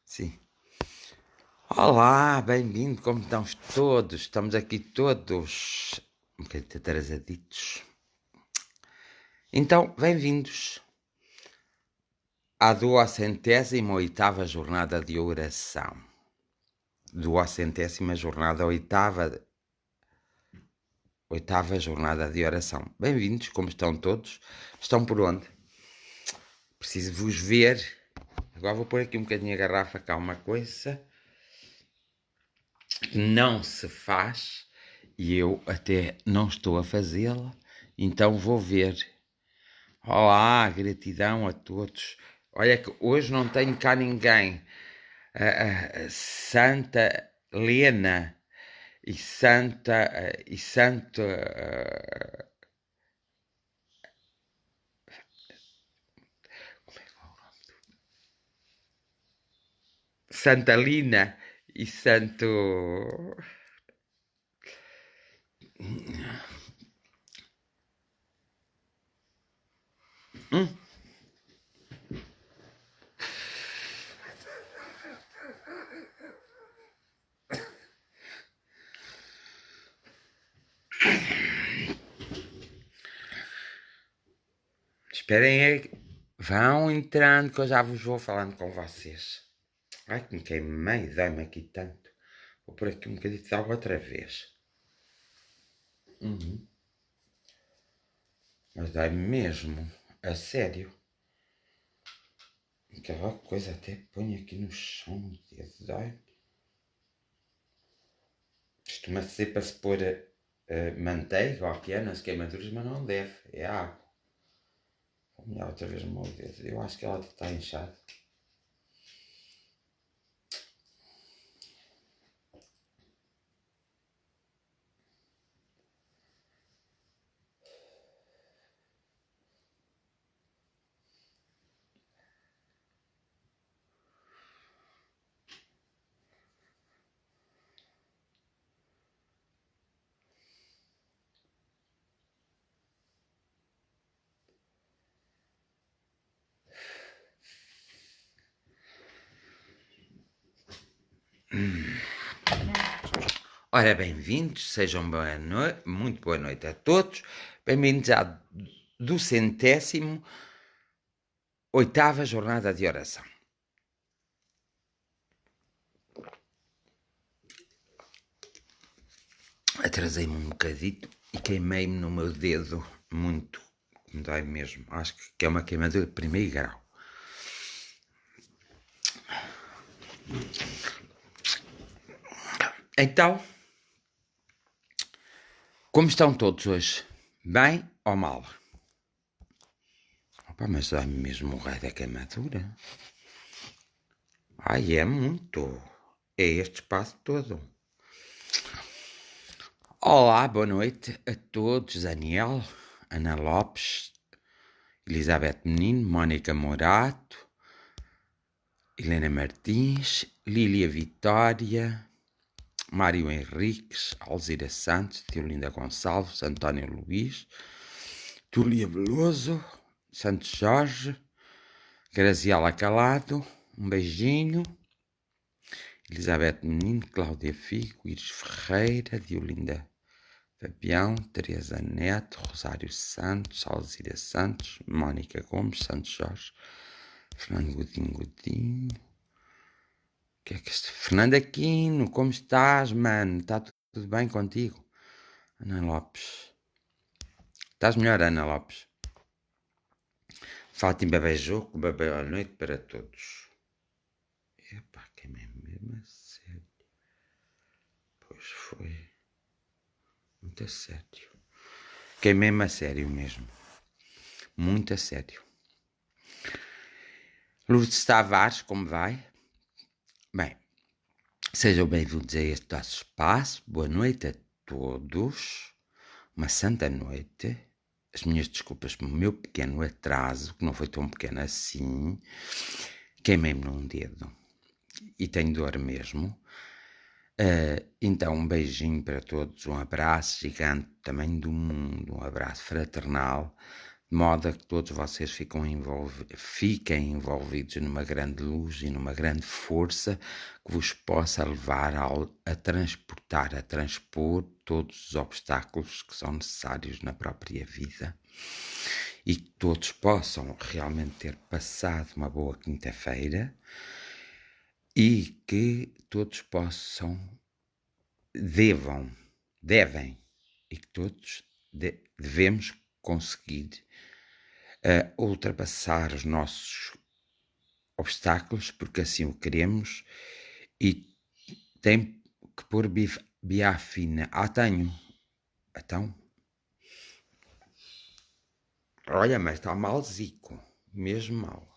Sim. Olá, bem-vindo, como estão todos? Estamos aqui todos um bocadinho atrasaditos. Então, bem-vindos à 208ª jornada de oração. 208ª jornada, oitava jornada de oração. Bem-vindos, como estão todos? Estão por onde? Preciso vos ver. Agora vou pôr aqui um bocadinho a garrafa, cá uma coisa que não se faz e eu até não estou a fazê-la, então vou ver. Olá, gratidão a todos. Olha que hoje não tenho cá ninguém. Santa Lena e Santa e Santo Santa Lina e Santo esperem aí. Vão entrando que eu já vos vou falando com vocês. Ai, que me queimei, dói-me aqui tanto. Vou pôr aqui um bocadinho de água outra vez. Mas dói-me mesmo, a sério. Aquela coisa até ponho aqui no chão, o dedo dói. Costuma-se ser para se pôr manteiga ou que é nas queimaduras, mas não deve, é água. Vou molhar outra vez o meu dedo. Eu acho que ela está inchada. Ora, bem-vindos, sejam muito boa noite a todos. Bem-vindos à 208ª jornada de oração. Atrasei-me um bocadito e queimei-me no meu dedo muito. Me dói mesmo. Acho que é uma queimadura de primeiro grau. Então, como estão todos hoje? Bem ou mal? Opa, mas dói-me mesmo o raio da queimadura. Ai, é muito. É este espaço todo. Olá, boa noite a todos. Daniel, Ana Lopes, Elizabeth Menino, Mónica Morato, Helena Martins, Lília Vitória, Mário Henriques, Alzira Santos, Teolinda Gonçalves, António Luís, Túlia Veloso, Santos Jorge, Graziela Calado, um beijinho, Elizabeth Menino, Cláudia Figo, Iris Ferreira, Diolinda Fabião, Teresa Neto, Rosário Santos, Alzira Santos, Mónica Gomes, Santos Jorge, Fernando Godinho, que é que este? Fernando Aquino, como estás, mano? Está tudo bem contigo? Ana Lopes. Estás melhor, Ana Lopes? Fátima Beijoco, boa noite para todos. Epá, queimei mesmo a sério. Pois foi. Muito a sério. Queimei-me a sério mesmo. Muito a sério. Lourdes Tavares, como vai? Bem, sejam bem-vindos a este nosso espaço. Boa noite a todos. Uma santa noite. As minhas desculpas pelo meu pequeno atraso, que não foi tão pequeno assim. Queimei-me num dedo. E tenho dor mesmo. Então, um beijinho para todos. Um abraço gigante, tamanho do mundo. Um abraço fraternal. de modo a que todos vocês fiquem envolvidos numa grande luz e numa grande força que vos possa levar a transpor todos os obstáculos que são necessários na própria vida e que todos possam realmente ter passado uma boa quinta-feira e que todos devem, e que todos devemos conseguir ultrapassar os nossos obstáculos, porque assim o queremos, e tem que pôr biafina. Tenho. Então, olha, mas está mal zico, mesmo mal.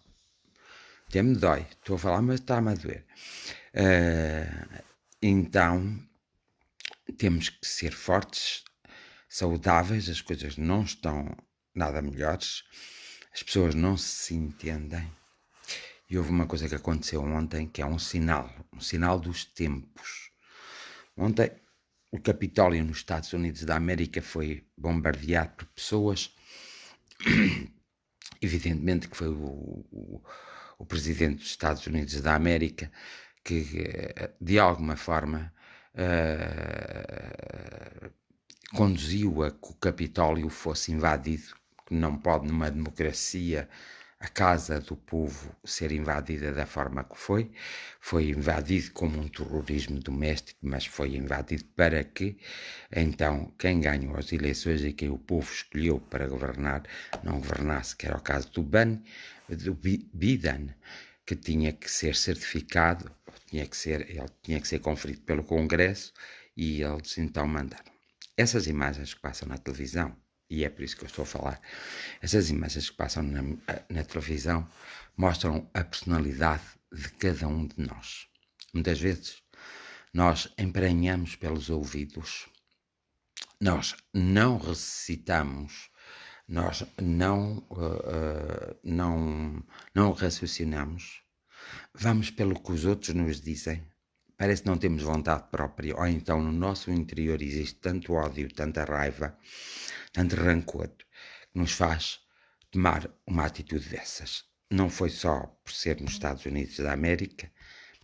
Até me dói, estou a falar, mas está-me a doer. Então, temos que ser fortes, saudáveis, as coisas não estão nada melhores, as pessoas não se entendem. E houve uma coisa que aconteceu ontem que é um sinal dos tempos. Ontem, o Capitólio nos Estados Unidos da América foi bombardeado por pessoas. Evidentemente que foi o presidente dos Estados Unidos da América que, de alguma forma, conduziu a que o Capitólio fosse invadido, que não pode, numa democracia, a casa do povo ser invadida da forma que foi invadido como um terrorismo doméstico, mas foi invadido para que, então, quem ganhou as eleições e quem o povo escolheu para governar, não governasse, que era o caso do Biden, que tinha que ser certificado, ele tinha que ser conferido pelo Congresso, e eles então mandaram. Essas imagens que passam na televisão, e é por isso que eu estou a falar, essas imagens que passam na televisão mostram a personalidade de cada um de nós. Muitas vezes nós emprenhamos pelos ouvidos, nós não ressuscitamos, nós não raciocinamos, vamos pelo que os outros nos dizem. Parece que não temos vontade própria, ou então no nosso interior existe tanto ódio, tanta raiva, tanto rancor, que nos faz tomar uma atitude dessas. Não foi só por ser nos Estados Unidos da América,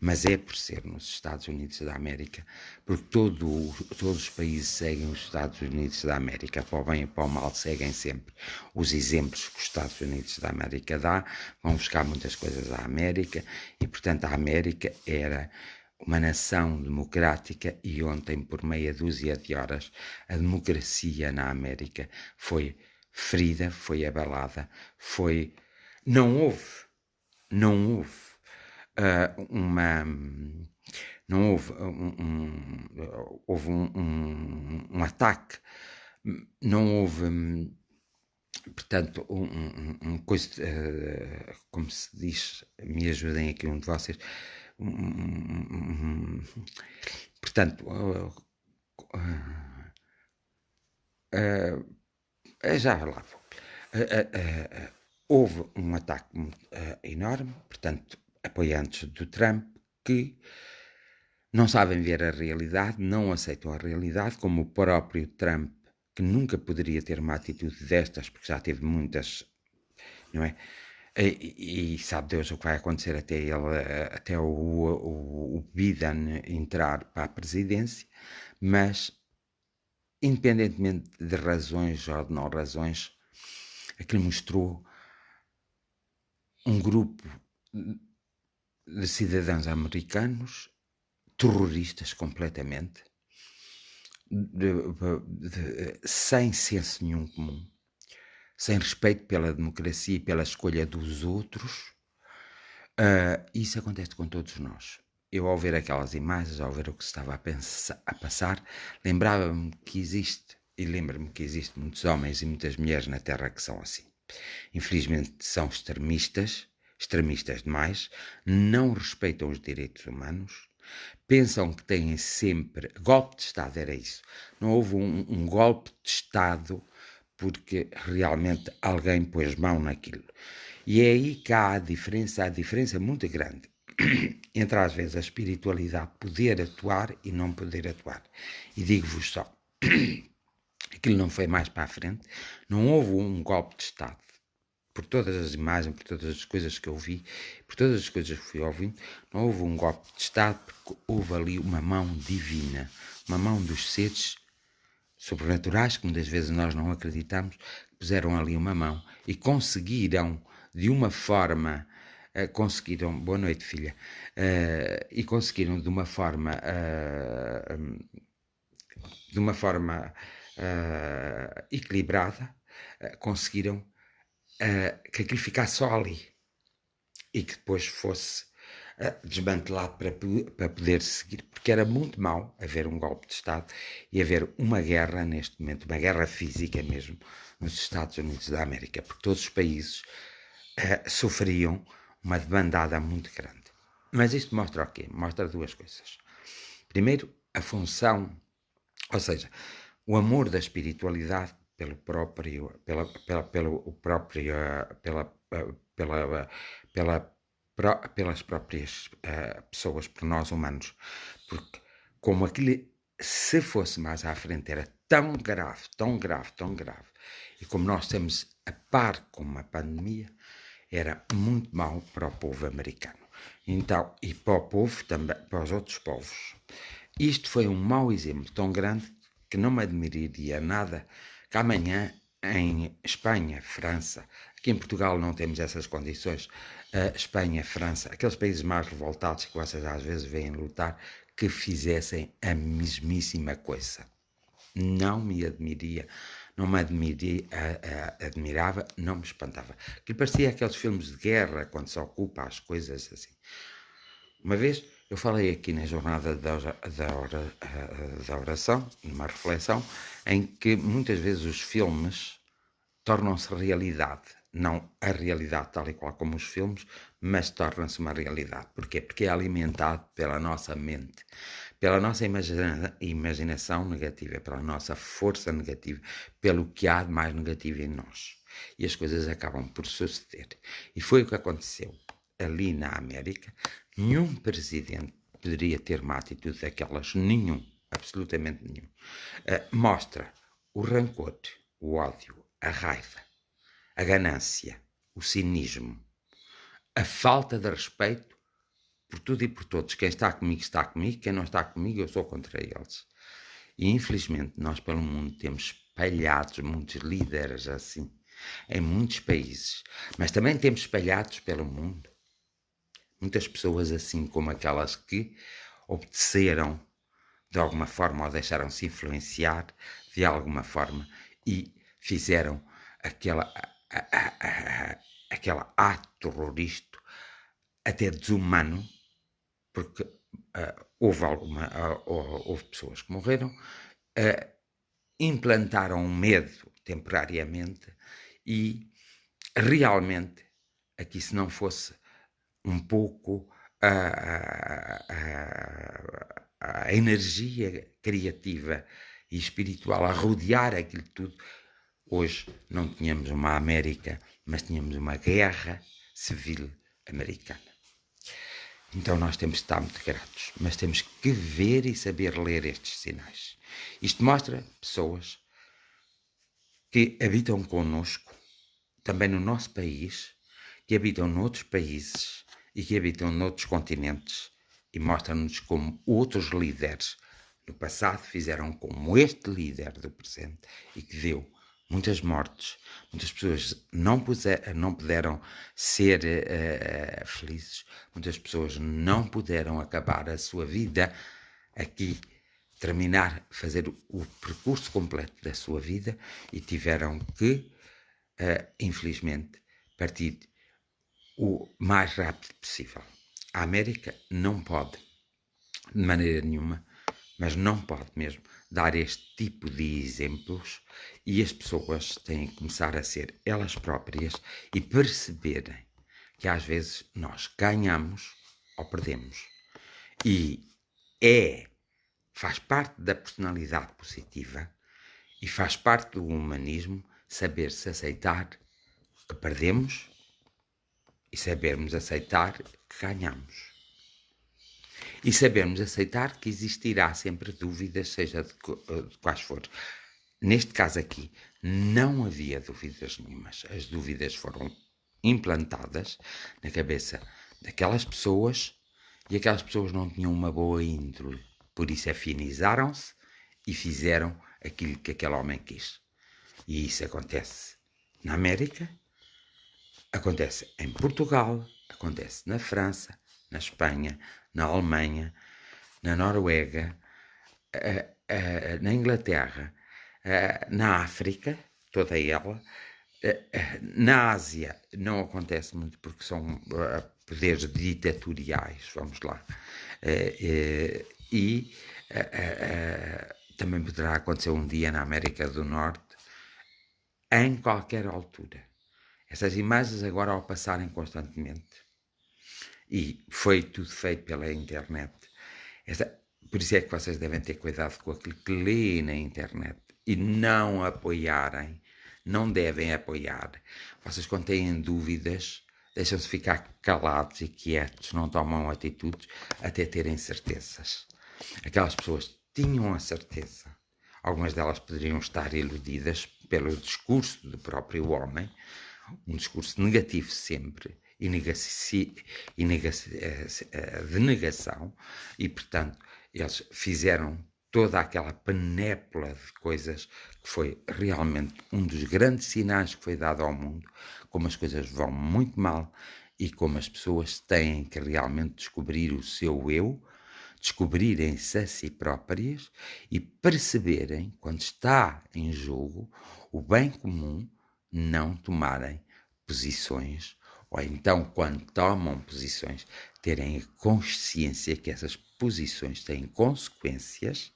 mas é por ser nos Estados Unidos da América, porque todos os países seguem os Estados Unidos da América, para o bem e para o mal seguem sempre os exemplos que os Estados Unidos da América dá, vão buscar muitas coisas à América, e portanto a América era uma nação democrática, e ontem, por meia dúzia de horas, a democracia na América foi ferida, foi abalada, não houve houve um ataque, não houve, portanto, coisa, como se diz, me ajudem aqui um de vocês, portanto, já lá vou. Houve um ataque enorme, portanto, apoiantes do Trump que não sabem ver a realidade, não aceitam a realidade, como o próprio Trump, que nunca poderia ter uma atitude destas, porque já teve muitas, não é? E sabe Deus o que vai acontecer até o Biden entrar para a presidência, mas independentemente de razões ou de não razões, aquilo mostrou um grupo de cidadãos americanos terroristas completamente, sem senso nenhum comum, sem respeito pela democracia e pela escolha dos outros. Isso acontece com todos nós. Eu, ao ver aquelas imagens, ao ver o que se estava a passar, lembrava-me que existe, e lembro-me que existem muitos homens e muitas mulheres na Terra que são assim. Infelizmente são extremistas demais, não respeitam os direitos humanos, pensam que têm sempre... Golpe de Estado era isso. Não houve um golpe de Estado porque realmente alguém pôs mão naquilo. E é aí que há a diferença muito grande entre, às vezes, a espiritualidade poder atuar e não poder atuar. E digo-vos só, Aquilo não foi mais para a frente. Não houve um golpe de Estado. Por todas as imagens, por todas as coisas que eu vi, por todas as coisas que fui ouvindo, não houve um golpe de Estado, porque houve ali uma mão divina, uma mão dos seres sobrenaturais, que muitas vezes nós não acreditamos, puseram ali uma mão e conseguiram, de uma forma, boa noite filha, e conseguiram de uma forma equilibrada, conseguiram que aquilo ficasse só ali e que depois fosse desmantelado para poder seguir, porque era muito mau haver um golpe de Estado e haver uma guerra neste momento, uma guerra física mesmo, nos Estados Unidos da América, porque todos os países sofriam uma debandada muito grande. Mas isto mostra o quê? Mostra duas coisas. Primeiro, a função, ou seja, o amor da espiritualidade pelo próprio, pelas próprias pessoas, por nós humanos, porque como aquilo, se fosse mais à frente, era tão grave, tão grave, tão grave, e como nós estamos a par com uma pandemia, era muito mau para o povo americano. Então, e para o povo também, para os outros povos. Isto foi um mau exemplo tão grande que não me admiraria nada que amanhã em Espanha, França, aqui em Portugal não temos essas condições, Espanha, França, aqueles países mais revoltados que vocês às vezes veem lutar, que fizessem a mesmíssima coisa. Não me admiria, não me admirava, não me espantava. Que parecia aqueles filmes de guerra, quando se ocupa as coisas assim. Uma vez eu falei aqui na jornada da oração, numa reflexão, em que muitas vezes os filmes tornam-se realidade. Não a realidade tal e qual como os filmes, mas torna-se uma realidade. Porquê? Porque é alimentado pela nossa mente, pela nossa imaginação negativa, pela nossa força negativa, pelo que há de mais negativo em nós. E as coisas acabam por suceder. E foi o que aconteceu ali na América. Nenhum presidente poderia ter uma atitude daquelas, nenhum, absolutamente nenhum. Mostra o rancor, o ódio, a raiva, a ganância, o cinismo, a falta de respeito por tudo e por todos. Quem está comigo, quem não está comigo, eu sou contra eles. E infelizmente nós pelo mundo temos espalhados muitos líderes assim, em muitos países, mas também temos espalhados pelo mundo muitas pessoas assim como aquelas que obedeceram de alguma forma ou deixaram-se influenciar de alguma forma e fizeram aquele ato terrorista até desumano, porque houve pessoas que morreram, implantaram medo temporariamente e realmente aqui se não fosse um pouco a energia criativa e espiritual a rodear aquilo tudo, hoje não tínhamos uma América, mas tínhamos uma guerra civil americana. Então nós temos de estar muito gratos, mas temos que ver e saber ler estes sinais. Isto mostra pessoas que habitam connosco, também no nosso país, que habitam noutros países e que habitam noutros continentes e mostram-nos como outros líderes no passado fizeram como este líder do presente e que deu muitas mortes, muitas pessoas não puderam ser felizes, muitas pessoas não puderam acabar a sua vida aqui, terminar, fazer o percurso completo da sua vida e tiveram que, infelizmente, partir o mais rápido possível. A América não pode, de maneira nenhuma, mas não pode mesmo, dar este tipo de exemplos e as pessoas têm que começar a ser elas próprias e perceberem que às vezes nós ganhamos ou perdemos. E faz parte da personalidade positiva e faz parte do humanismo saber-se aceitar que perdemos e sabermos aceitar que ganhamos. E sabermos aceitar que existirá sempre dúvidas, seja de quais for. neste caso aqui, não havia dúvidas nenhumas. As dúvidas foram implantadas na cabeça daquelas pessoas e aquelas pessoas não tinham uma boa índole. Por isso afinizaram-se e fizeram aquilo que aquele homem quis. E isso acontece na América, acontece em Portugal, acontece na França, na Espanha, na Alemanha, na Noruega, na Inglaterra, na África, toda ela, na Ásia não acontece muito porque são poderes ditatoriais, vamos lá, e também poderá acontecer um dia na América do Norte, em qualquer altura. Essas imagens agora ao passarem constantemente, e foi tudo feito pela internet, por isso é que vocês devem ter cuidado com aquilo que lêem na internet e não apoiarem, não devem apoiar. Vocês, quando têm dúvidas, deixam-se ficar calados e quietos, não tomam atitudes até terem certezas. Aquelas pessoas tinham a certeza. Algumas delas poderiam estar iludidas pelo discurso do próprio homem, um discurso negativo sempre, de negação, e, portanto, eles fizeram toda aquela panépula de coisas que foi realmente um dos grandes sinais que foi dado ao mundo, como as coisas vão muito mal e como as pessoas têm que realmente descobrir o seu eu, descobrirem-se a si próprias e perceberem, quando está em jogo, o bem comum, não tomarem posições, ou então, quando tomam posições, terem a consciência que essas posições têm consequências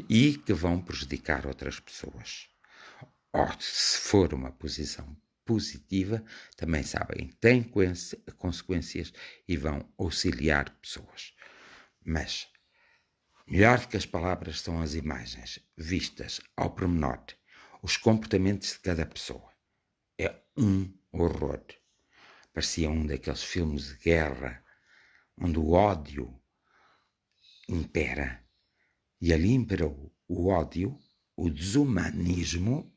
e que vão prejudicar outras pessoas. Ou, se for uma posição positiva, também sabem que têm consequências e vão auxiliar pessoas. Mas, melhor do que as palavras são as imagens, vistas ao pormenor, os comportamentos de cada pessoa. É um horror. Parecia um daqueles filmes de guerra onde o ódio impera. E ali imperou o ódio, o desumanismo,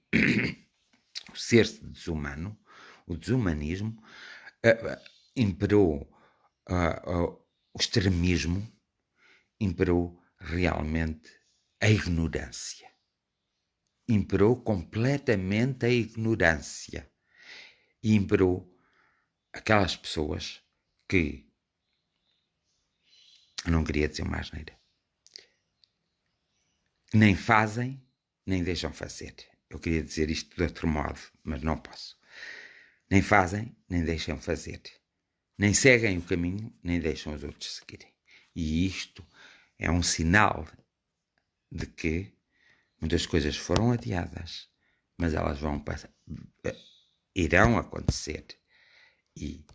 o ser-se desumano, o desumanismo, imperou o extremismo, imperou realmente a ignorância. Imperou completamente a ignorância. E imperou aquelas pessoas que, eu não queria dizer uma asneira, que nem fazem, nem deixam fazer. Eu queria dizer isto de outro modo, mas não posso. Nem fazem, nem deixam fazer. Nem seguem o caminho, nem deixam os outros seguirem. E isto é um sinal de que muitas coisas foram adiadas, mas elas irão acontecer. E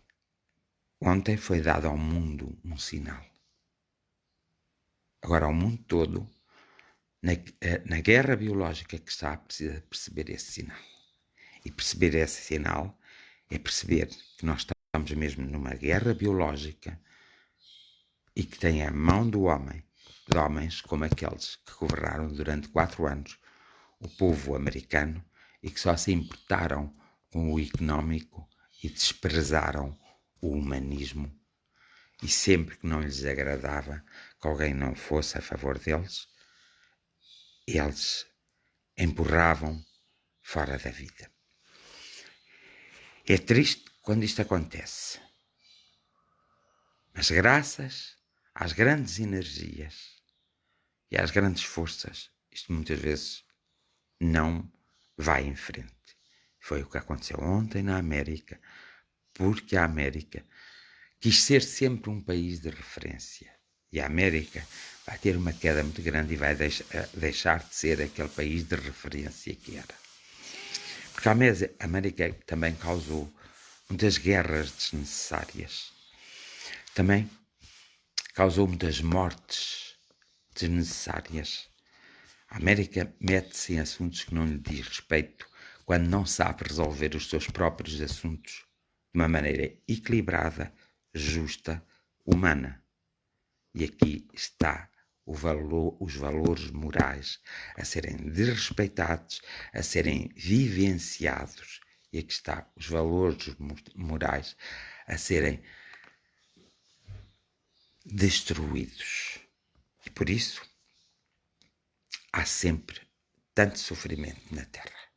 ontem foi dado ao mundo um sinal. Agora, ao mundo todo, na guerra biológica que está, precisa perceber esse sinal. E perceber esse sinal é perceber que nós estamos mesmo numa guerra biológica e que tem a mão do homem, de homens como aqueles que governaram durante 4 anos o povo americano e que só se importaram com o económico e desprezaram o humanismo. E sempre que não lhes agradava que alguém não fosse a favor deles, eles empurravam fora da vida. É triste quando isto acontece, mas graças às grandes energias e às grandes forças, isto muitas vezes não vai em frente. Foi o que aconteceu ontem na América, porque a América quis ser sempre um país de referência. E a América vai ter uma queda muito grande e vai deixar de ser aquele país de referência que era. Porque a América também causou muitas guerras desnecessárias. Também causou muitas mortes desnecessárias. A América mete-se em assuntos que não lhe diz respeito quando não sabe resolver os seus próprios assuntos de uma maneira equilibrada, justa, humana. E aqui está os valores morais a serem desrespeitados, a serem vivenciados. E aqui está, os valores morais a serem destruídos. E por isso há sempre tanto sofrimento na Terra.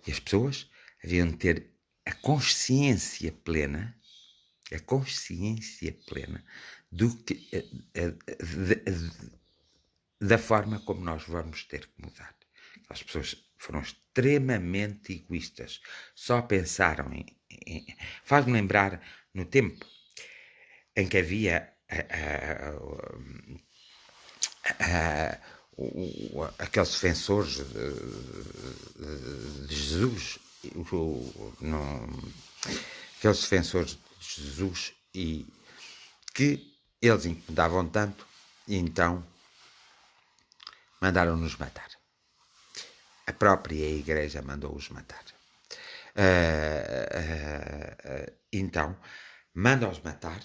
E as pessoas haviam de ter a consciência plena do que, da forma como nós vamos ter que mudar. As pessoas foram extremamente egoístas, só pensaram faz-me lembrar no tempo em que havia aqueles defensores de Jesus, aqueles defensores de Jesus, e que eles incomodavam tanto, e então mandaram-nos matar. A própria igreja mandou-os matar. Então, manda-os matar.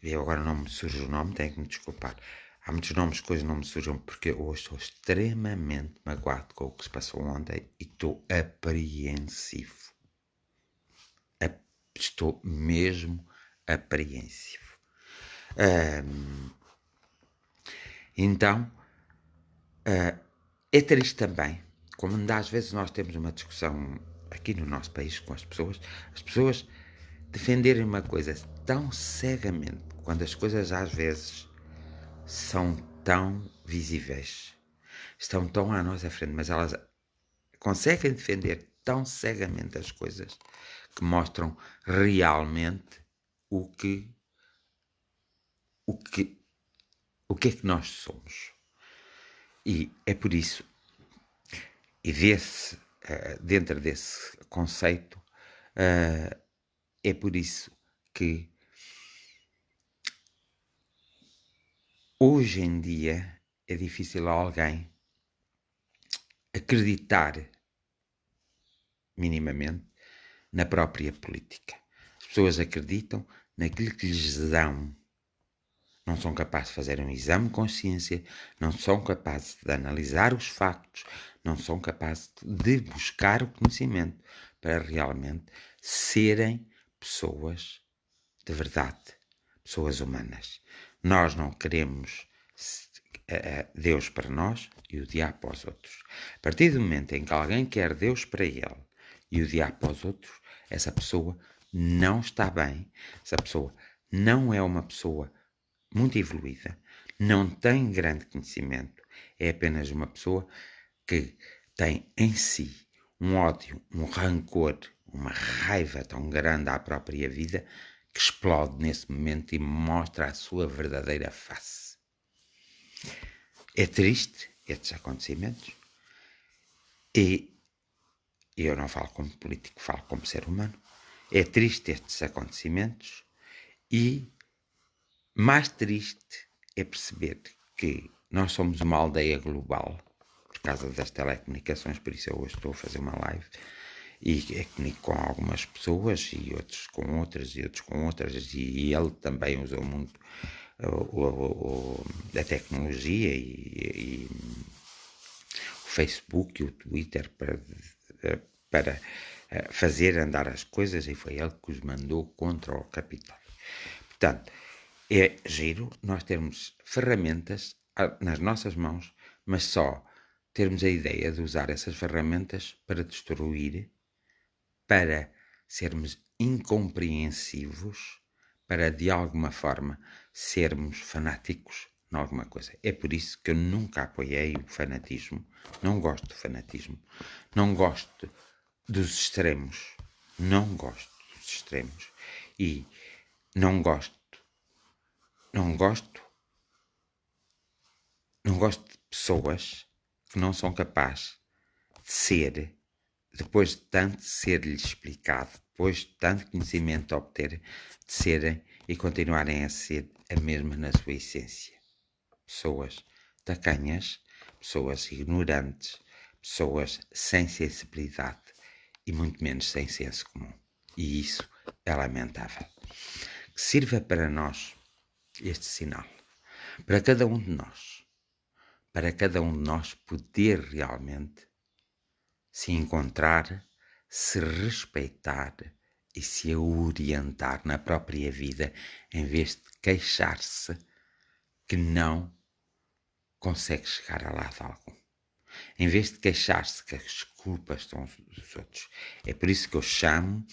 Eu agora não me surge o nome, tenho que me desculpar. Há muitos nomes que coisas não me surgem, porque hoje estou extremamente magoado com o que se passou ontem e estou apreensivo. Estou mesmo apreensivo. Então, é triste também, como às vezes nós temos uma discussão aqui no nosso país com as pessoas defenderem uma coisa tão cegamente, quando as coisas às vezes são tão visíveis, estão tão à nossa frente, mas elas conseguem defender tão cegamente as coisas que mostram realmente o que é que nós somos. E é por isso, e dentro desse conceito, é por isso que hoje em dia é difícil alguém acreditar minimamente na própria política. As pessoas acreditam naquilo que lhes dão. Não são capazes de fazer um exame de consciência, não são capazes de analisar os factos, não são capazes de buscar o conhecimento para realmente serem pessoas de verdade, pessoas humanas. Nós não queremos Deus para nós e o diabo para os outros. A partir do momento em que alguém quer Deus para ele e o diabo para os outros, essa pessoa não está bem, essa pessoa não é uma pessoa muito evoluída, não tem grande conhecimento, é apenas uma pessoa que tem em si um ódio, um rancor, uma raiva tão grande à própria vida que explode nesse momento e mostra a sua verdadeira face. É triste estes acontecimentos e eu não falo como político, falo como ser humano. É triste estes acontecimentos e mais triste é perceber que nós somos uma aldeia global por causa das telecomunicações, por isso eu hoje estou a fazer uma live e comunico com algumas pessoas e outros com outras e outros com outras, e ele também usou muito a tecnologia e o Facebook e o Twitter para fazer andar as coisas, e foi ele que os mandou contra o Capitólio. Portanto, é giro nós termos ferramentas nas nossas mãos, mas só termos a ideia de usar essas ferramentas para destruir, para sermos incompreensivos, para de alguma forma sermos fanáticos em alguma coisa. É por isso que eu nunca apoiei o fanatismo, não gosto do fanatismo, não gosto dos extremos, e não gosto de pessoas que não são capazes de ser, depois de tanto ser-lhes explicado, depois de tanto conhecimento a obter, de serem e continuarem a ser a mesma na sua essência. Pessoas tacanhas, pessoas ignorantes, pessoas sem sensibilidade e muito menos sem senso comum. E isso é lamentável. Que sirva para nós este sinal, para cada um de nós. Para cada um de nós poder realmente se encontrar, se respeitar e se orientar na própria vida, em vez de queixar-se que não consegue chegar a lado algum. Em vez de queixar-se que as culpas são dos outros. É por isso que eu chamo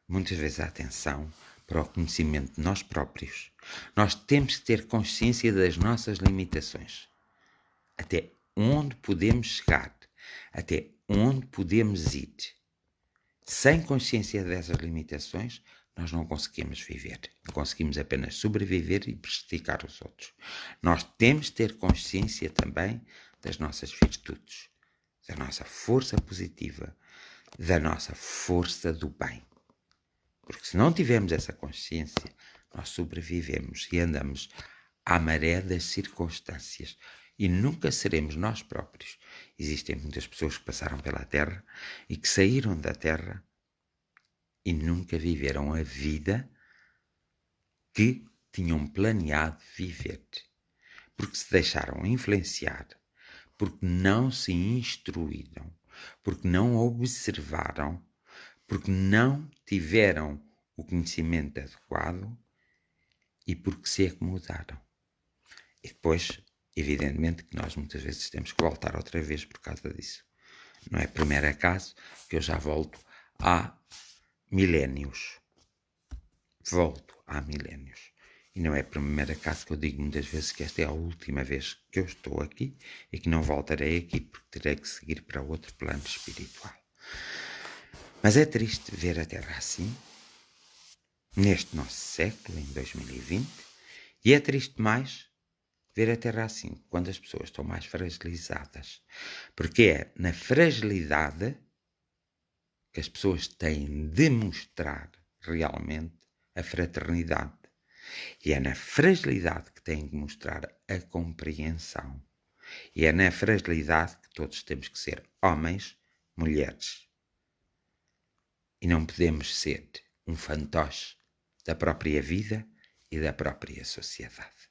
muitas vezes a atenção para o conhecimento de nós próprios. Nós temos que ter consciência das nossas limitações. Até onde podemos chegar. Até onde podemos ir. Sem consciência dessas limitações, nós não conseguimos viver. Conseguimos apenas sobreviver e prejudicar os outros. Nós temos de ter consciência também das nossas virtudes, da nossa força positiva, da nossa força do bem. Porque se não tivermos essa consciência, nós sobrevivemos e andamos à maré das circunstâncias e nunca seremos nós próprios. Existem muitas pessoas que passaram pela Terra e que saíram da Terra e nunca viveram a vida que tinham planeado viver. Porque se deixaram influenciar, porque não se instruíram, porque não observaram, porque não tiveram o conhecimento adequado e porque se acomodaram. E depois, evidentemente, que nós muitas vezes temos que voltar outra vez por causa disso. Não é primeiro acaso que eu já volto há milénios. Volto há milénios. E não é primeiro acaso que eu digo muitas vezes que esta é a última vez que eu estou aqui e que não voltarei aqui porque terei que seguir para outro plano espiritual. Mas é triste ver a Terra assim, neste nosso século, em 2020, e é triste mais ver a Terra assim, quando as pessoas estão mais fragilizadas. Porque é na fragilidade que as pessoas têm de mostrar realmente a fraternidade. E é na fragilidade que têm de mostrar a compreensão. E é na fragilidade que todos temos que ser homens, mulheres. E não podemos ser um fantoche da própria vida e da própria sociedade.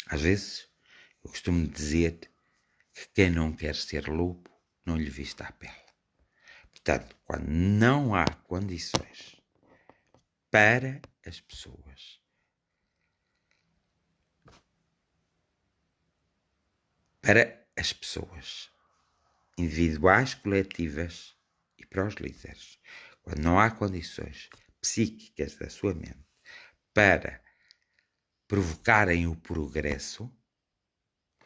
Às vezes, eu costumo dizer que quem não quer ser lobo não lhe vista a pele. Portanto, quando não há condições para as pessoas individuais, coletivas e para os líderes, quando não há condições psíquicas da sua mente para provocarem o progresso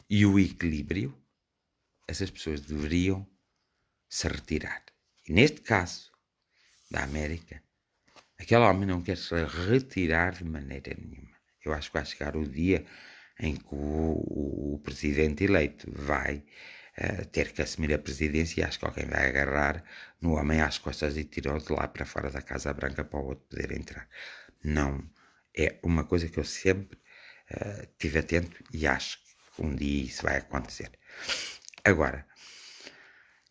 e o equilíbrio, essas pessoas deveriam se retirar. E neste caso da América, aquele homem não quer se retirar de maneira nenhuma. Eu acho que vai chegar o dia em que o presidente eleito vai ter que assumir a presidência e acho que alguém vai agarrar no homem às costas e tirou de lá para fora da Casa Branca para o outro poder entrar. Não, é uma coisa que eu sempre estive atento e acho que um dia isso vai acontecer. Agora,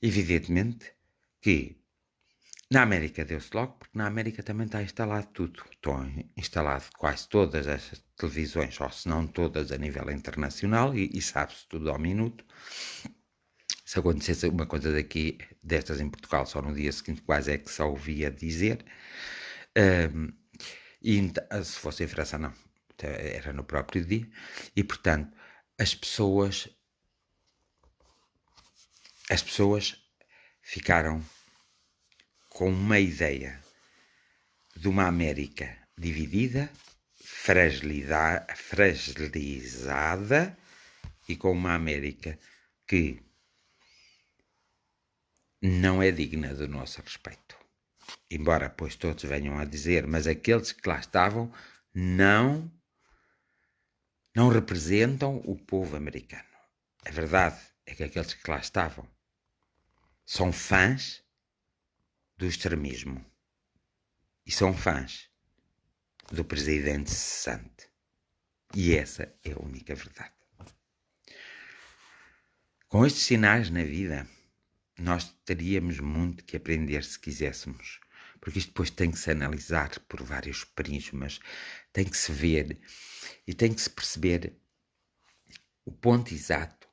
evidentemente que na América deu-se logo, porque na América também está instalado tudo. Estão instaladas quase todas as televisões, ou se não todas, a nível internacional, e sabe-se tudo ao minuto. Se acontecesse uma coisa destas em Portugal, só no dia seguinte quase é que se ouvia dizer. E se fosse em França, não. Era no próprio dia. E, portanto, as pessoas ficaram com uma ideia de uma América dividida, fragilizada e com uma América que não é digna do nosso respeito. Embora, pois, todos venham a dizer, mas aqueles que lá estavam não representam o povo americano. A verdade é que aqueles que lá estavam são fãs do extremismo e são fãs do presidente cessante. E essa é a única verdade. Com estes sinais na vida, nós teríamos muito que aprender se quiséssemos, porque isto depois tem que se analisar por vários prismas, tem que se ver e tem que se perceber o ponto exato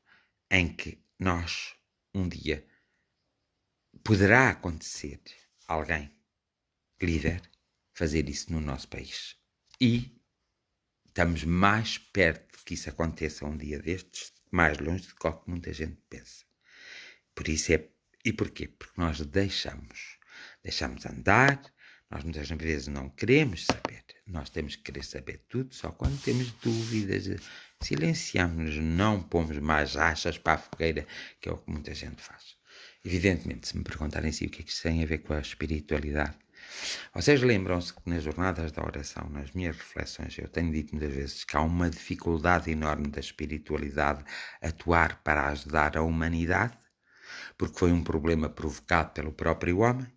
em que nós, um dia, poderá acontecer alguém, líder, fazer isso no nosso país. E estamos mais perto que isso aconteça um dia destes, mais longe do que muita gente pensa. Por isso é. E porquê? Porque nós deixamos andar, nós muitas vezes não queremos saber. Nós temos que querer saber tudo, só quando temos dúvidas, silenciamos-nos, não pomos mais achas para a fogueira, que é o que muita gente faz. Evidentemente, se me perguntarem assim, o que é que isso tem a ver com a espiritualidade, vocês lembram-se que nas jornadas da oração, nas minhas reflexões, eu tenho dito muitas vezes que há uma dificuldade enorme da espiritualidade atuar para ajudar a humanidade, porque foi um problema provocado pelo próprio homem?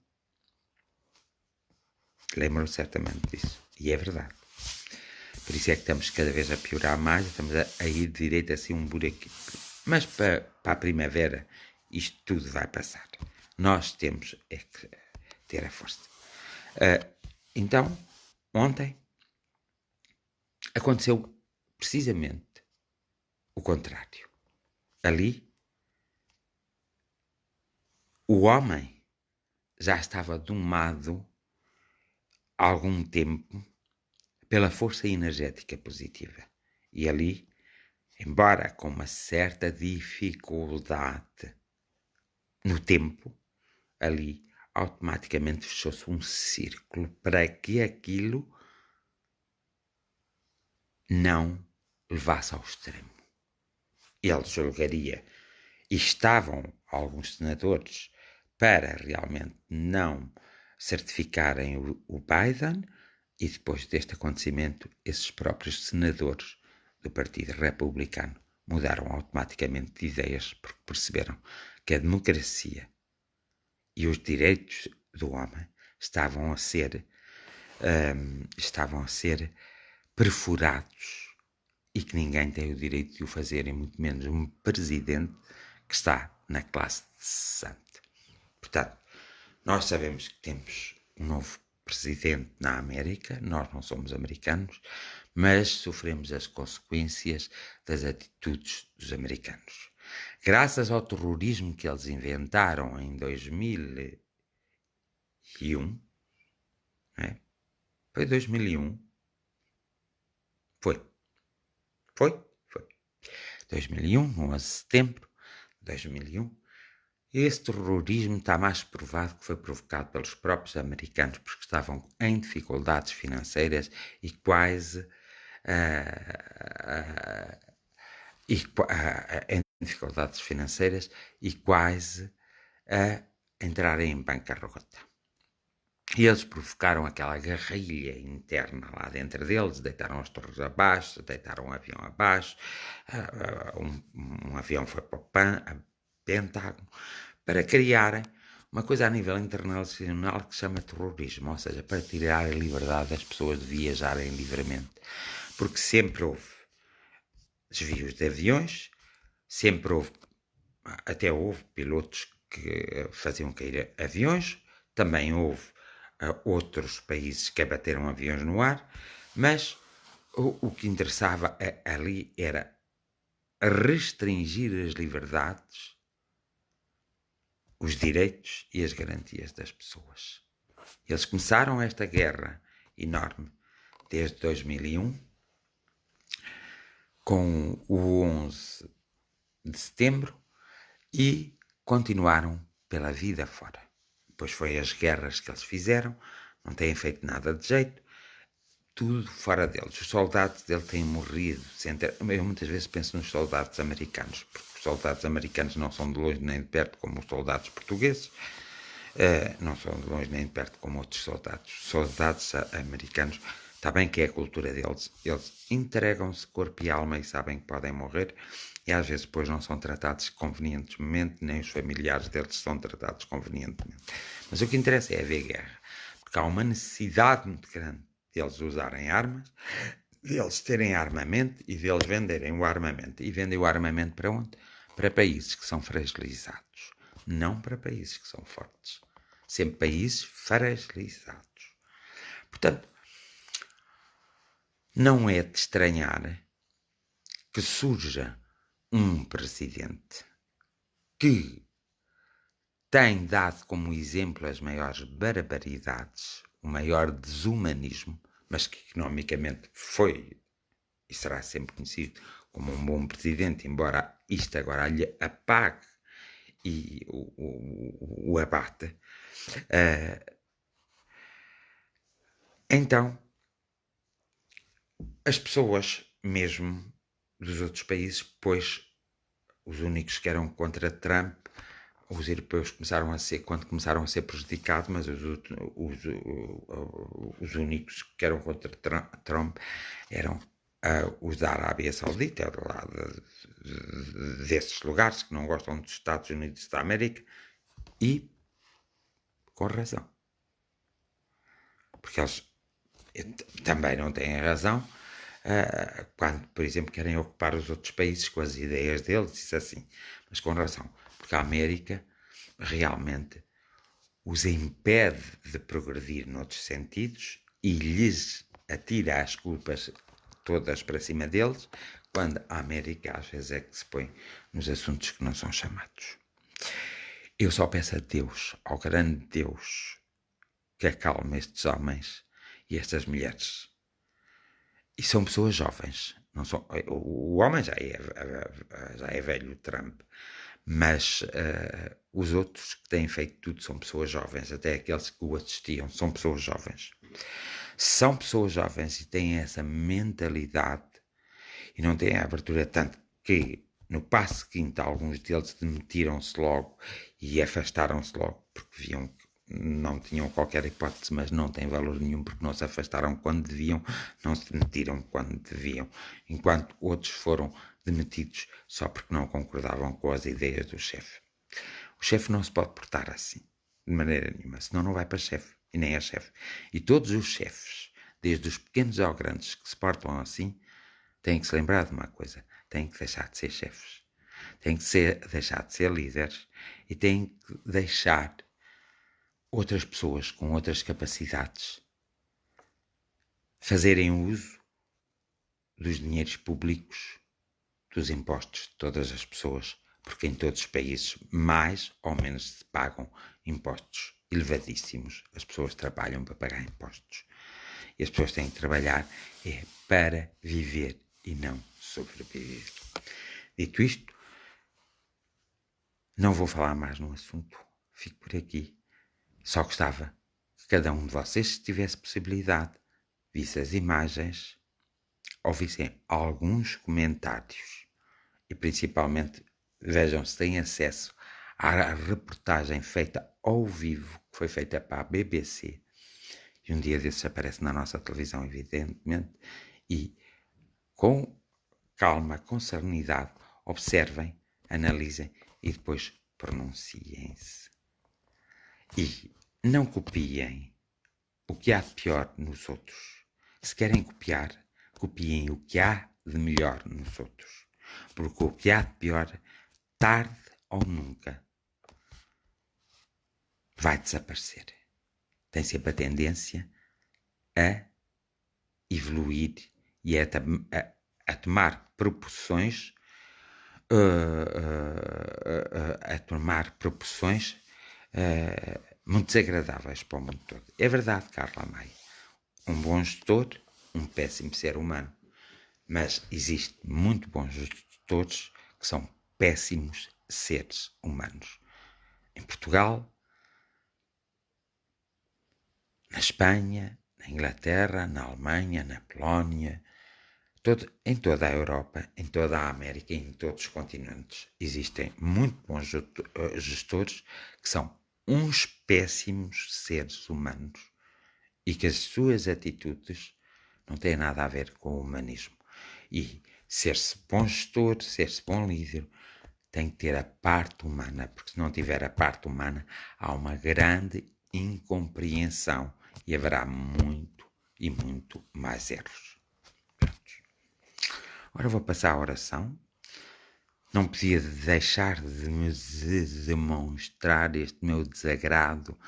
Lembram certamente disso. E é verdade. Por isso é que estamos cada vez a piorar mais, estamos a ir direito assim um buraquinho. Mas para a primavera isto tudo vai passar. Nós temos é que ter a força. Então, ontem aconteceu precisamente o contrário. Ali, o homem já estava domado há algum tempo pela força energética positiva. E ali, embora com uma certa dificuldade no tempo, ali automaticamente fechou-se um círculo para que aquilo não levasse ao extremo. Ele julgaria, e estavam alguns senadores para realmente não certificarem o Biden, e depois deste acontecimento, esses próprios senadores do Partido Republicano mudaram automaticamente de ideias porque perceberam que a democracia e os direitos do homem estavam a ser perfurados e que ninguém tem o direito de o fazer, e muito menos um presidente que está na classe de santo. Portanto, nós sabemos que temos um novo presidente na América, nós não somos americanos, mas sofremos as consequências das atitudes dos americanos. Graças ao terrorismo que eles inventaram em 2001, né? Foi 2001? Foi. 2001, 11 de setembro de 2001. Esse terrorismo está mais provado que foi provocado pelos próprios americanos, porque estavam em dificuldades financeiras e quase em dificuldades financeiras e quase a entrarem em bancarrota. E eles provocaram aquela guerrilha interna lá dentro deles, deitaram as torres abaixo, deitaram um avião abaixo, um avião foi para o Pentágono, para criarem uma coisa a nível internacional que se chama terrorismo, ou seja, para tirar a liberdade das pessoas de viajarem livremente. Porque sempre houve desvios de aviões, sempre houve, até houve pilotos que faziam cair aviões, também houve outros países que abateram aviões no ar, mas o que interessava ali era restringir as liberdades, os direitos e as garantias das pessoas. Eles começaram esta guerra enorme desde 2001, com o 11 de setembro, e continuaram pela vida fora. Depois foi as guerras que eles fizeram, não têm feito nada de jeito, tudo fora deles. Os soldados dele têm morrido. Eu muitas vezes penso nos soldados americanos, porque os soldados americanos não são de longe nem de perto como os soldados portugueses, não são de longe nem de perto como outros soldados. Os soldados americanos, está bem que é a cultura deles, eles entregam-se corpo e alma e sabem que podem morrer, e às vezes depois não são tratados convenientemente, nem os familiares deles são tratados convenientemente. Mas o que interessa é haver guerra, porque há uma necessidade muito grande deles usarem armas, deles terem armamento e deles venderem o armamento. E vendem o armamento para onde? Para países que são fragilizados, não para países que são fortes. Sempre países fragilizados. Portanto, não é de estranhar que surja um presidente que tem dado como exemplo as maiores barbaridades, o maior desumanismo, mas que economicamente foi e será sempre conhecido como um bom presidente, embora isto agora lhe apague e o abate. Então, as pessoas mesmo dos outros países, pois os únicos que eram contra Trump, os europeus começaram a ser, quando começaram a ser prejudicados, mas os únicos que eram contra Trump eram os da Arábia Saudita, lá desses lugares que não gostam dos Estados Unidos da América, e com razão. Porque eles também não têm razão quando, por exemplo, querem ocupar os outros países com as ideias deles, isso assim, mas com razão, porque a América realmente os impede de progredir noutros sentidos e lhes atira as culpas todas para cima deles, quando a América às vezes é que se põe nos assuntos que não são chamados. Eu só peço a Deus, ao grande Deus, que acalme estes homens e estas mulheres. E são pessoas jovens. Não são, o homem já é velho, o Trump. Mas os outros que têm feito tudo são pessoas jovens. Até aqueles que o assistiam são pessoas jovens. São pessoas jovens e têm essa mentalidade e não têm a abertura tanto que no passo seguinte alguns deles demitiram-se logo e afastaram-se logo porque viam que não tinham qualquer hipótese, mas não têm valor nenhum porque não se afastaram quando deviam, não se demitiram quando deviam, enquanto outros foram demitidos só porque não concordavam com as ideias do chefe. O chefe não se pode portar assim, de maneira nenhuma, senão não vai para chefe, e nem é chefe. E todos os chefes, desde os pequenos ao grandes, que se portam assim, têm que se lembrar de uma coisa, têm que deixar de ser chefes, têm que deixar de ser líderes e têm que deixar outras pessoas com outras capacidades fazerem uso dos dinheiros públicos, dos impostos de todas as pessoas, porque em todos os países mais ou menos se pagam impostos elevadíssimos. As pessoas trabalham para pagar impostos. E as pessoas têm que trabalhar para viver e não sobreviver. Dito isto, não vou falar mais no assunto. Fico por aqui. Só gostava que cada um de vocês, se tivesse possibilidade, visse as imagens, ouvissem alguns comentários e principalmente vejam se têm acesso à reportagem feita ao vivo, que foi feita para a BBC, e um dia desses aparece na nossa televisão, evidentemente, e com calma, com serenidade, observem, analisem e depois pronunciem-se. E não copiem o que há de pior nos outros. Se querem copiar, copiem o que há de melhor nos outros. Porque o que há de pior, tarde ou nunca, vai desaparecer. Tem sempre a tendência a evoluir e a tomar proporções muito desagradáveis para o mundo todo. É verdade, Carla Maia. Um bom gestor, um péssimo ser humano. Mas existem muito bons gestores que são péssimos seres humanos. Em Portugal, na Espanha, na Inglaterra, na Alemanha, na Polónia, em toda a Europa, em toda a América e em todos os continentes. Existem muito bons gestores que são uns péssimos seres humanos e que as suas atitudes não têm nada a ver com o humanismo. E ser-se bom gestor, ser-se bom líder, tem que ter a parte humana, porque se não tiver a parte humana, há uma grande incompreensão e haverá muito e muito mais erros. Agora vou passar à oração. Não podia deixar de me demonstrar este meu desagrado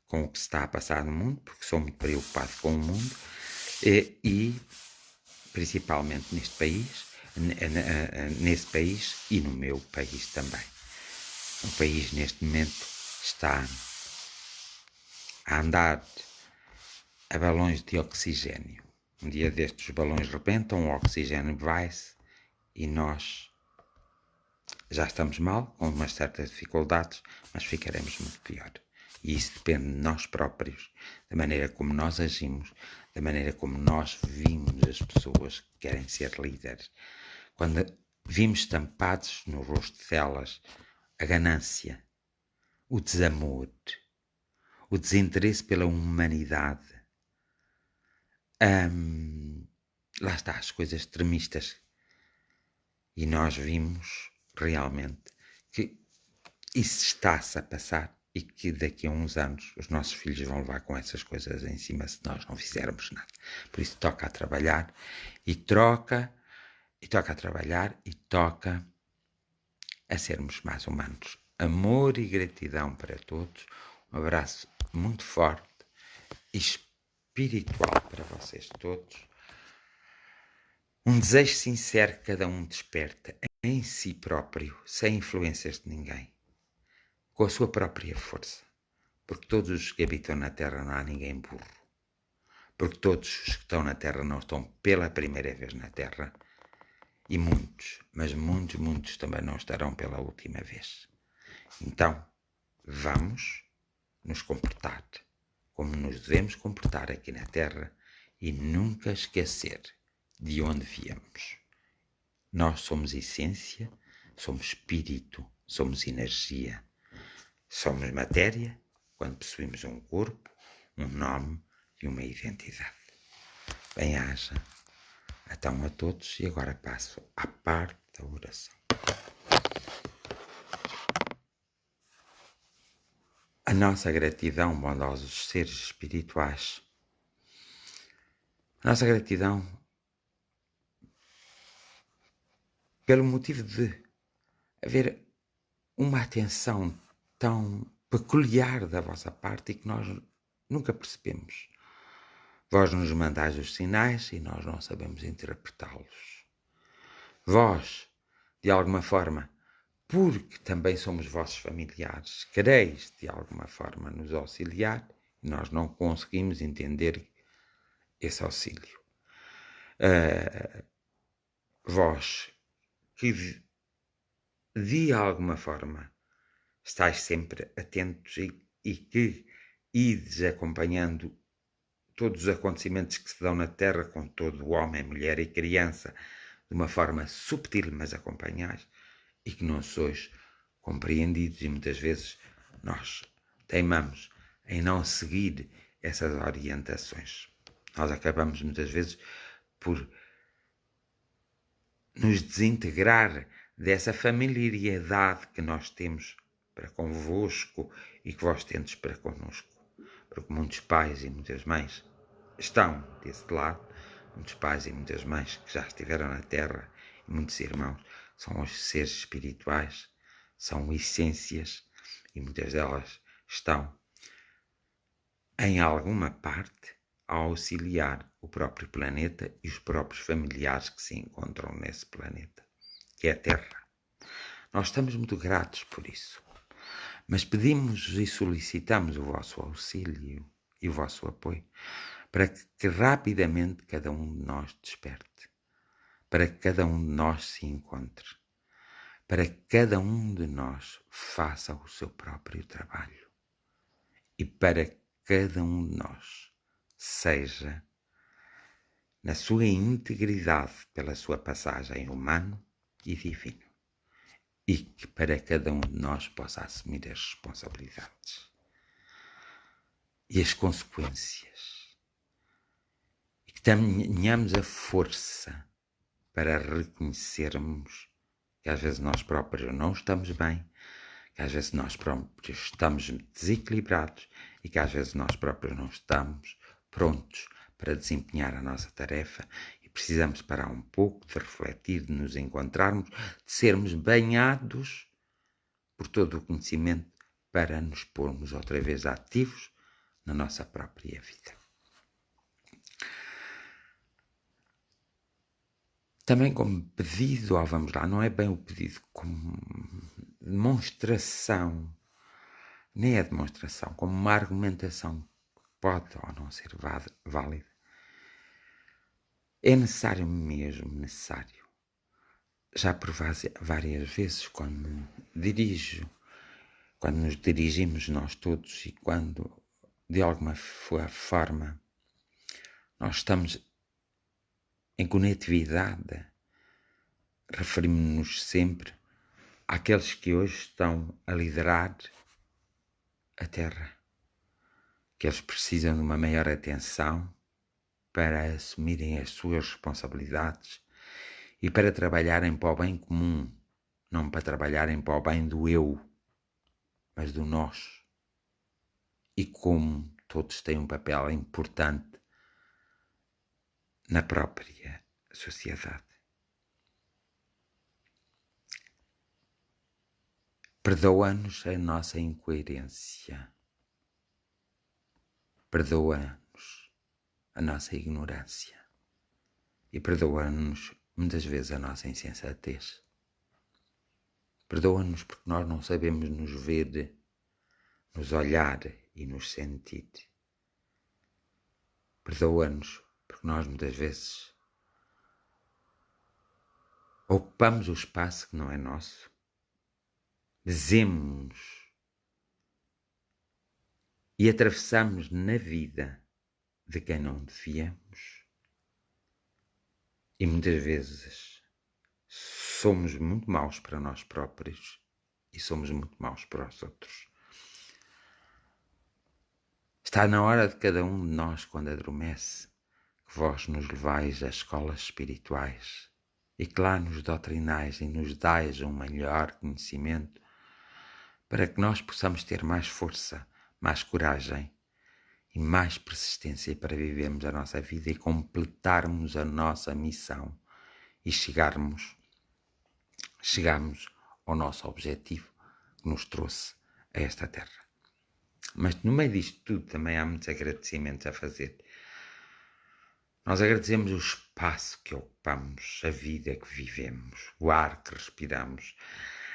com o que se está a passar no mundo, porque sou muito preocupado com o mundo e principalmente neste país, nesse país e no meu país também. O país neste momento está a andar a balões de oxigênio. Um dia destes os balões rebentam, o oxigênio vai-se e nós já estamos mal, com umas certas dificuldades, mas ficaremos muito pior. E isso depende de nós próprios, da maneira como nós agimos, da maneira como nós vimos as pessoas que querem ser líderes. Quando vimos estampados no rosto delas a ganância, o desamor, o desinteresse pela humanidade, lá está, as coisas extremistas. E nós vimos realmente que isso está-se a passar e que daqui a uns anos os nossos filhos vão levar com essas coisas em cima se nós não fizermos nada. Por isso toca a trabalhar e toca a trabalhar e toca a sermos mais humanos. Amor e gratidão para todos. Um abraço muito forte e espiritual para vocês todos. Um desejo sincero que cada um desperta em si próprio, sem influências de ninguém, com a sua própria força. Porque todos os que habitam na Terra não há ninguém burro. Porque todos os que estão na Terra não estão pela primeira vez na Terra. E muitos, mas muitos também não estarão pela última vez. Então, vamos nos comportar como nos devemos comportar aqui na Terra e nunca esquecer de onde viemos. Nós somos essência, somos espírito, somos energia, somos matéria quando possuímos um corpo, um nome e uma identidade. Bem-haja. Então a todos e agora passo à parte da oração. A nossa gratidão, bondosos seres espirituais. A nossa gratidão pelo motivo de haver uma atenção tão peculiar da vossa parte e que nós nunca percebemos. Vós nos mandais os sinais e nós não sabemos interpretá-los. Vós, de alguma forma, porque também somos vossos familiares, quereis, de alguma forma, nos auxiliar e nós não conseguimos entender esse auxílio. Vós, que de alguma forma estáis sempre atentos e que ides acompanhando todos os acontecimentos que se dão na Terra com todo o homem, mulher e criança de uma forma subtil, mas acompanhais e que não sois compreendidos e muitas vezes nós teimamos em não seguir essas orientações. Nós acabamos muitas vezes por nos desintegrar dessa familiaridade que nós temos para convosco e que vós tendes para connosco. Porque muitos pais e muitas mães estão desse lado, muitos pais e muitas mães que já estiveram na Terra, e muitos irmãos são os seres espirituais, são essências, e muitas delas estão em alguma parte a auxiliar o próprio planeta e os próprios familiares que se encontram nesse planeta, que é a Terra. Nós estamos muito gratos por isso, mas pedimos e solicitamos o vosso auxílio e o vosso apoio para que rapidamente cada um de nós desperte, para que cada um de nós se encontre, para que cada um de nós faça o seu próprio trabalho e para que cada um de nós seja, na sua integridade, pela sua passagem humano e divino, e que para cada um de nós possa assumir as responsabilidades e as consequências, e que tenhamos a força para reconhecermos que às vezes nós próprios não estamos bem, que às vezes nós próprios estamos desequilibrados e que às vezes nós próprios não estamos prontos para desempenhar a nossa tarefa e precisamos parar um pouco, de refletir, de nos encontrarmos, de sermos banhados por todo o conhecimento para nos pormos outra vez ativos na nossa própria vida. Também como pedido, ou vamos lá, não é bem o pedido, como demonstração, nem é demonstração, como uma argumentação que pode ou não ser válida. É necessário mesmo, necessário. Já por várias vezes, quando nos dirigimos nós todos e quando, de alguma forma, nós estamos em conectividade, referimos-nos sempre àqueles que hoje estão a liderar a Terra, que eles precisam de uma maior atenção para assumirem as suas responsabilidades e para trabalharem para o bem comum, não para trabalharem para o bem do eu, mas do nós. E como todos têm um papel importante na própria sociedade. Perdoa-nos a nossa incoerência. Perdoa-nos a nossa ignorância. E perdoa-nos muitas vezes a nossa insensatez. Perdoa-nos porque nós não sabemos nos ver, nos olhar e nos sentir. Perdoa-nos porque nós muitas vezes ocupamos o espaço que não é nosso. Dizemos e atravessamos na vida de quem não devíamos. E muitas vezes somos muito maus para nós próprios e somos muito maus para os outros. Está na hora de cada um de nós, quando adormece, que vós nos levais às escolas espirituais e que lá nos doutrinais e nos dais um melhor conhecimento para que nós possamos ter mais força, mais coragem e mais persistência para vivermos a nossa vida e completarmos a nossa missão e chegarmos ao nosso objetivo que nos trouxe a esta terra. Mas no meio disto tudo também há muitos agradecimentos a fazer. Nós agradecemos o espaço que ocupamos, a vida que vivemos, o ar que respiramos.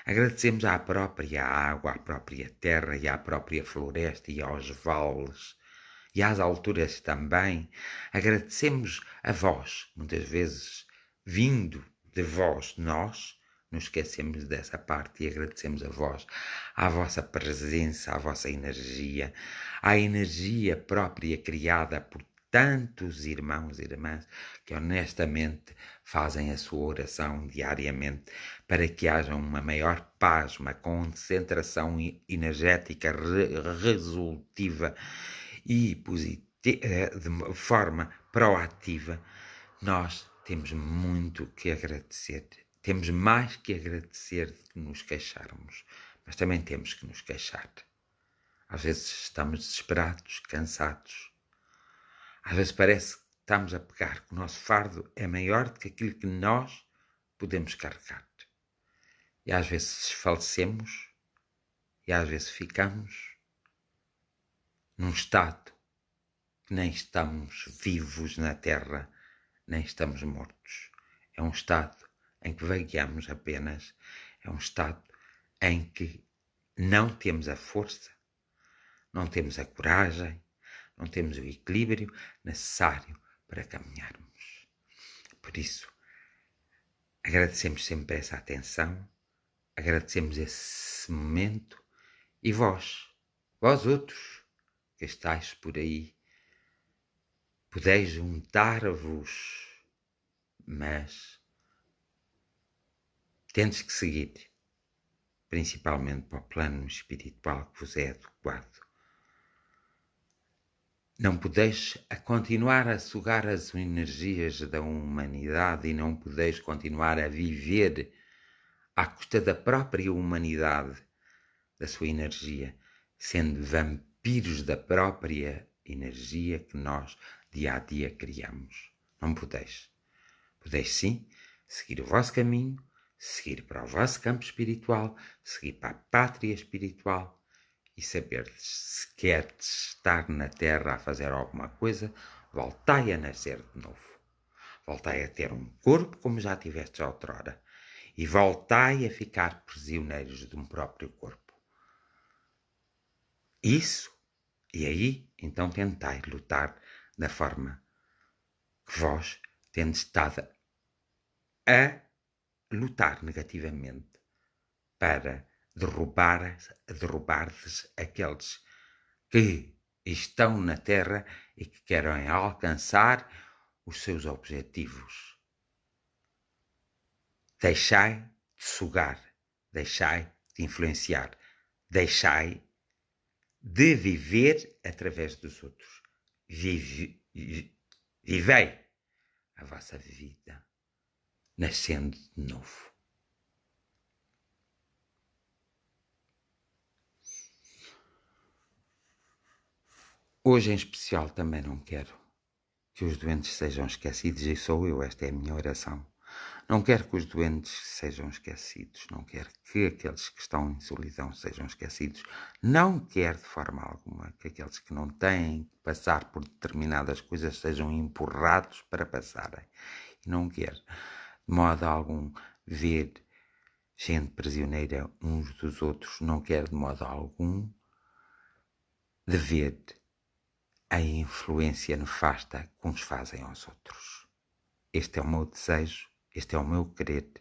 Agradecemos à própria água, à própria terra e à própria floresta e aos vales e às alturas também. Agradecemos a vós, muitas vezes vindo de vós, nós nos esquecemos dessa parte e agradecemos a vós, à vossa presença, à vossa energia, à energia própria criada por tantos irmãos e irmãs que honestamente fazem a sua oração diariamente para que haja uma maior paz, uma concentração energética resolutiva e positiva, de forma proativa. Nós temos muito que agradecer. Temos mais que agradecer de que nos queixarmos, mas também temos que nos queixar. Às vezes estamos desesperados, cansados. Às vezes parece que estamos a pegar, que o nosso fardo é maior do que aquilo que nós podemos carregar. E às vezes desfalecemos e às vezes ficamos num estado que nem estamos vivos na Terra, nem estamos mortos. É um estado em que vagueamos apenas, é um estado em que não temos a força, não temos a coragem, não temos o equilíbrio necessário para caminharmos. Por isso, agradecemos sempre essa atenção, agradecemos esse momento e vós outros que estáis por aí, podeis juntar-vos, mas tendes que seguir, principalmente para o plano espiritual que vos é adequado. Não podeis continuar a sugar as energias da humanidade e não podeis continuar a viver à custa da própria humanidade, da sua energia, sendo vampiros da própria energia que nós dia a dia criamos. Não podeis. Podeis sim seguir o vosso caminho, seguir para o vosso campo espiritual, seguir para a pátria espiritual e saber se queres estar na Terra a fazer alguma coisa, voltai a nascer de novo. voltai a ter um corpo como já tivestes outrora, e voltai a ficar prisioneiros de um próprio corpo. Isso, e aí, então tentai lutar da forma que vós tendes estado a lutar negativamente para derrubar-vos aqueles que estão na Terra e que querem alcançar os seus objetivos. Deixai de sugar, deixai de influenciar, deixai de viver através dos outros. Vivei a vossa vida nascendo de novo. Hoje em especial também não quero que os doentes sejam esquecidos, e sou eu, esta é a minha oração. Não quero que os doentes sejam esquecidos, não quero que aqueles que estão em solidão sejam esquecidos, não quero de forma alguma que aqueles que não têm que passar por determinadas coisas sejam empurrados para passarem. E não quero, de modo algum, ver gente prisioneira uns dos outros, não quero de modo algum de ver a influência nefasta que uns fazem aos outros. Este é o meu desejo, este é o meu querer,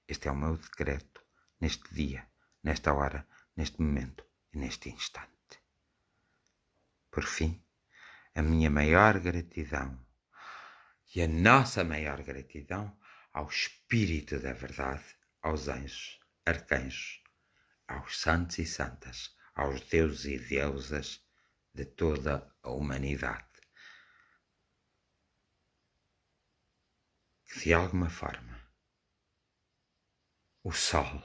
este é o meu decreto, neste dia, nesta hora, neste momento e neste instante. Por fim, a minha maior gratidão e a nossa maior gratidão ao Espírito da Verdade, aos anjos, arcanjos, aos santos e santas, aos deuses e deusas de toda a humanidade, que de alguma forma o sol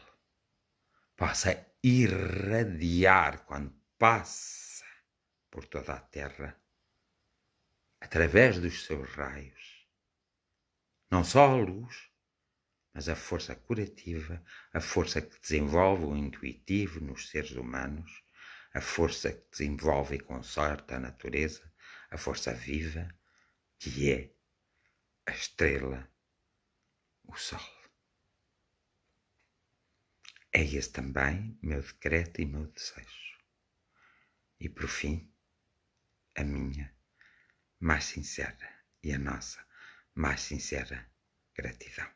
possa irradiar quando passa por toda a Terra, através dos seus raios, não só a luz, mas a força curativa, a força que desenvolve o intuitivo nos seres humanos, a força que desenvolve e consorta a natureza, a força viva, que é a estrela, o sol. É esse também meu decreto e meu desejo. E por fim, a minha mais sincera e a nossa mais sincera gratidão.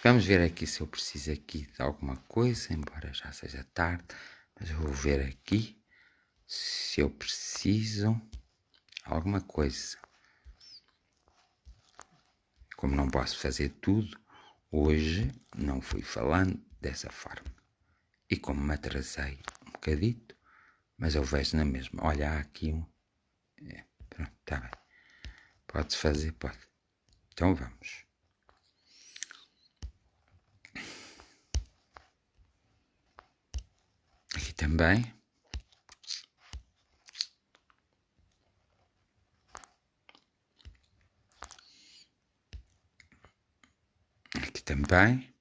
Vamos ver aqui se eu preciso aqui de alguma coisa, embora já seja tarde, mas eu vou ver aqui se eu preciso alguma coisa. Como não posso fazer tudo, hoje não fui falando dessa forma. E como me atrasei um bocadito, mas eu vejo na mesma. Olha, há aqui um. Pronto, está bem. Pode-se fazer? Pode. Então vamos. Aqui também. Aqui também.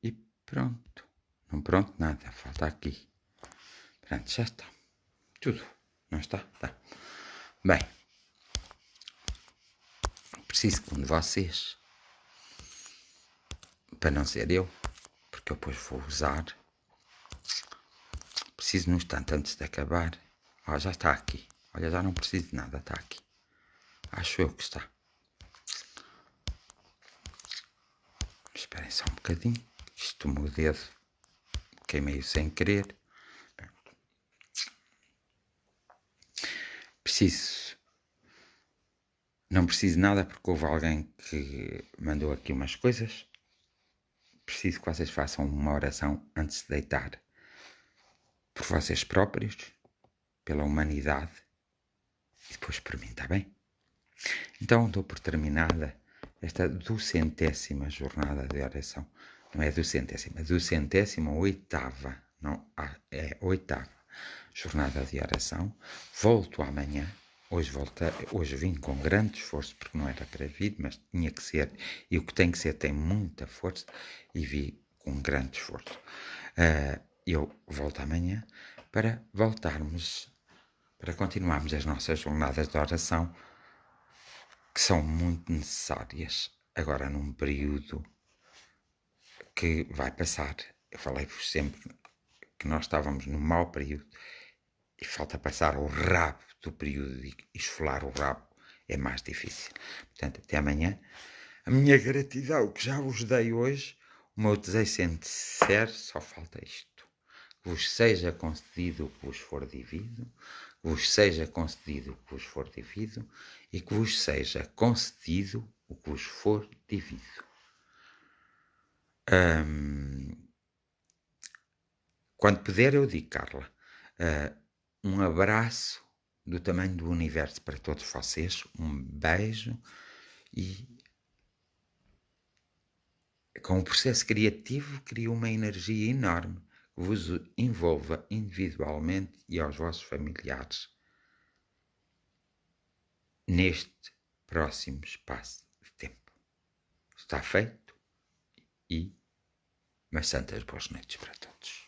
E pronto. Não pronto nada, falta aqui. Pronto, já está. Tudo. Não está? Tá. Bem. Preciso que um de vocês, para não ser eu, porque eu depois vou usar, preciso num instante antes de acabar. Ó, já está aqui. Olha, já não preciso de nada, está aqui. Acho eu que está. Esperem só um bocadinho. Isto o meu dedo queimei sem querer. Preciso. Não preciso nada porque houve alguém que mandou aqui umas coisas. Preciso que vocês façam uma oração antes de deitar. Por vocês próprios, pela humanidade e depois por mim, está bem? Então dou por terminada esta 200ª jornada de oração. Não é 200ª, 208ª, não, é 8ª jornada de oração. Volto amanhã, hoje vim com grande esforço, porque não era para vir, mas tinha que ser, e o que tem que ser tem muita força, e vi com grande esforço. Eu volto amanhã para continuarmos as nossas jornadas de oração, que são muito necessárias agora num período que vai passar. Eu falei-vos sempre que nós estávamos num mau período e falta passar o rabo do período e esfolar o rabo é mais difícil. Portanto, até amanhã. A minha gratidão que já vos dei hoje, o meu desejo sincero, só falta isto. Que vos seja concedido o que vos for devido, que vos seja concedido o que vos for devido e que vos seja concedido o que vos for devido. Quando puder, eu digo, Carla, um abraço do tamanho do universo para todos vocês, um beijo e com o processo criativo cria uma energia enorme que vos envolva individualmente e aos vossos familiares neste próximo espaço de tempo. Está feito e umas santas boas noites para todos.